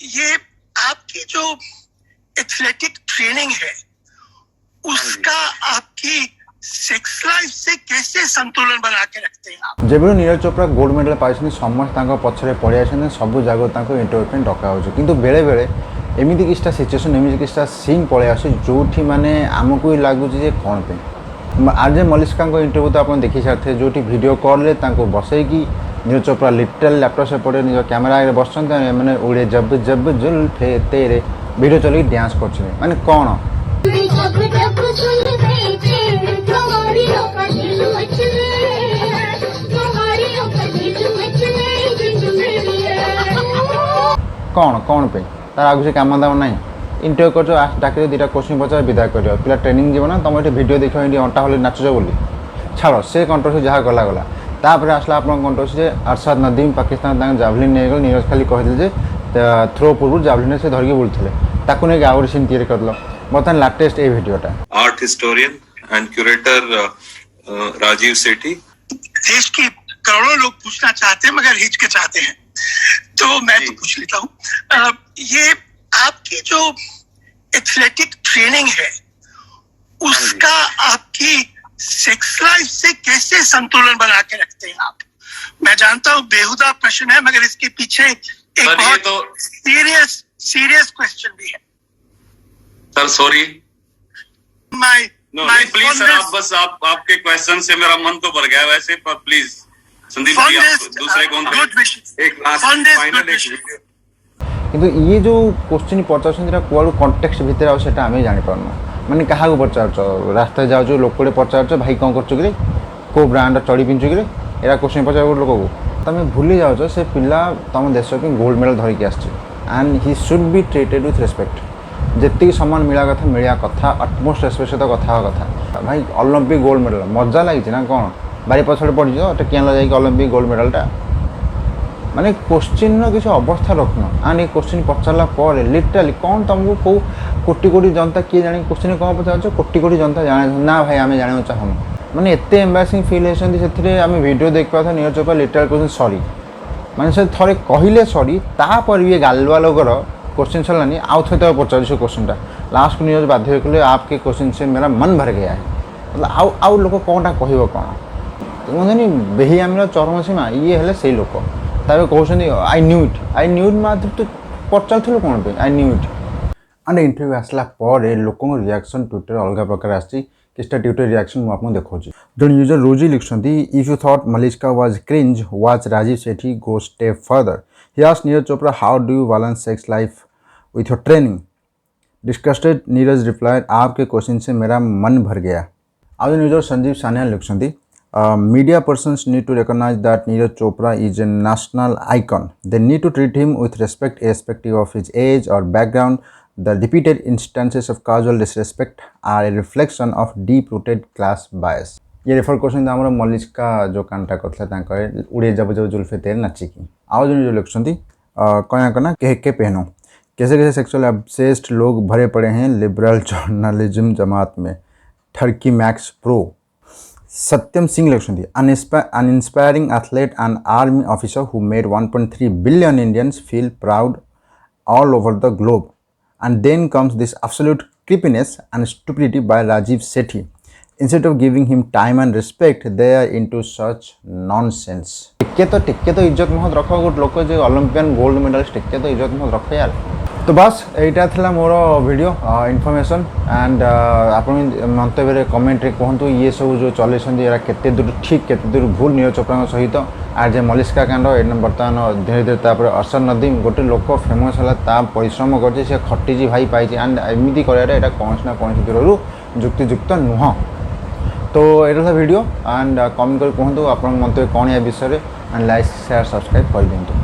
ये आपकी जो एथलेटिक ट्रेनिंग है उसका आपकी सेक्स लाइफ से कैसे संतुलन बना के रखते हैं आप? जब नीरज चोप्रा गोल्ड मेडल पाई समस्त पछरे पड़े आसते सब जगह इंटरव्यू डका हो कि बेले बेले एमती किसी सिचुएसन एमती किसी सीन पड़े आस जो माने आमको लगुच कौन पे आज मलिष्का इंटरव्यू तो आप देखी सारे जो वीडियो कॉल बसईकि नीरज चोप्रा लिटल लैपटॉप से पड़े निज कैमेरा आगे बस मैंने उड़े जब जब जुल्फे तेरे वीडियो चल डांस कर माने कौन कौन कौन पे तार आगे से काम दाम ना इंटरव्यू कर डाक दुटा क्वेश्चन पचार विदा कर पिला ट्रेनिंग जीव ना तुम ये भिड देख अंटा हल नाचुच बोली छाड़ से कंट्रोवर्सी जहाँ गला गला तापर आसला आप कंट्रोवर्सी अरशद नदीम पाकिस्तान जावलिन नहीं गल नीरज खाली कहते थ्रो पूर्व जावलिन से धरिकी बुलते ताकू नहीं आउट सीन तैयारी कर बर्तमान लाटेस्ट ये वीडियोटा art historian and curator Rajiv Sethi. देश के करोड़ों लोग पूछना चाहते हैं मगर हिचकिचाते हैं, तो मैं तो पूछ लेता हूँ। ये आपकी जो एथलेटिक ट्रेनिंग है उसका आपकी सेक्स लाइफ से कैसे संतुलन बना के रखते हैं आप? मैं जानता हूँ बेहुदा प्रश्न है मगर इसके पीछे एक बहुत तो सीरियस क्वेश्चन भी है। Sir sorry my please sir, आप बस आपके क्वेश्चन से मेरा मन तो भर गया वैसे, पर प्लीज संदीप जी आप दूसरे कौन एक लास्ट फाइनल किंतु ये जो क्वेश्चन पचार कौन कंटेक्स्ट भितर आम जानी पारना माने क्या पचार रास्ता जाओ लोकटे पचार भाई कौन कर को ब्रांड चढ़ी पिंचु कि एरा क्वेश्चन पचार गोटे लोक को तुम भूली जाओ से पिला तुम देश की गोल्ड मेडल धरिकी आस and he should be treated with respect जी सम्मान मिला कथा अटमोस्ट रेस्पेक्ट सहित कथा भाई ओलंपिक गोल्ड मेडल मजा लगी ना कौन बारी पछड़े पड़ी टेकिया जाए ओलंपिक गोल्ड मेडलटा माने क्वेश्चन किसी अवस्था रखना एंड ये क्वेश्चन पचारा पर लिटराली कौन तुमको कौ कोटी कोटी जनता किए जाने क्वेश्चन कौन पचार कोटी कोटी जनता जाने ना भाई आम जाना चाहूँ माने एत एम्बारासिंग फिल होती आम वीडियो देख पाता नीरज चोप्रा लिटराल क्वेश्चन सॉरी माने से थे कहले सॉरी तापर ये गालुआ लोगर क्वेश्चन चलानी आउ थे तो पचार से क्वेश्चनटा लास्ट को न्यूज बाध्य कले आपके क्वेश्चन से मेरा मन भर गया है मतलब आउ लोक कौनटा कह कौन मुझे बेहियामीर चरम सीमा ये हेल्ले से लोक तार कहते आई न्यू इट मात्र तो पचार कौन पे I knew it and interview आसला लोक रिएक्शन ट्विटर अलग प्रकार आसी किसटा ट्विटर रिएक्शन मुझे देखा जन यूजर रोजी लिखुंट if you thought Malishka was cringe watch Rajiv Sethi go step further he asked Neeraj Chopra how do you balance sex life with your training disgusted Neeraj replied आपके क्वेश्चन से मेरा मन भर गया। आज यूजर संजीव सान्याल लिखुंट media persons need to recognize that Neeraj Chopra is a national icon. They need to treat him with respect irrespective of his age or background. The repeated instances of casual disrespect are a reflection of deep-rooted class bias. ये refer question आम मलिष्का जो कांटा करता उड़े जब जब जुल्फे तेरे नाचिकी आज जो लिखुंट कया कना के पहनो कैसे कैसे सेक्सुअल ऑब्सेस्ड लोग भरे पड़े हैं लिबरल जर्नलिज्म जमात में ठरकी मैक्स प्रो। सत्यम सिंह लिखुंट an inspiring athlete and army officer who made 1.3 billion Indians feel proud all over the globe. And then comes this absolute creepiness and stupidity by Rajiv Sethi. Instead of giving him time and respect, they are into such nonsense. टिक्के तो इज्जत महत रख गोटे लोक जो Olympian gold medallist टिक्के तो इज्जत महत रख यार। तो बस यहाँ था मोर वीडियो इनफॉरमेशन एंड आप मंतव्य कमेंट रे कहतु ये सब जो चलते केते दूर ठीक केते दूर भूल नीरज चोप्रा सहित आज मलिष्का कांड बर्तमान धीरे धीरे अरशद नदीम गोटे लोक फेमस है परिश्रम कर खटी भाई पाई एंड एमती कर कौन ना कौन दूर जुक्तियुक्त नुह। तो यहाँ था वीडियो एंड कमेंट कर कहतु आप मंतव्य कौन या विषय एंड लाइक शेयर सब्सक्राइब कर दिंतु।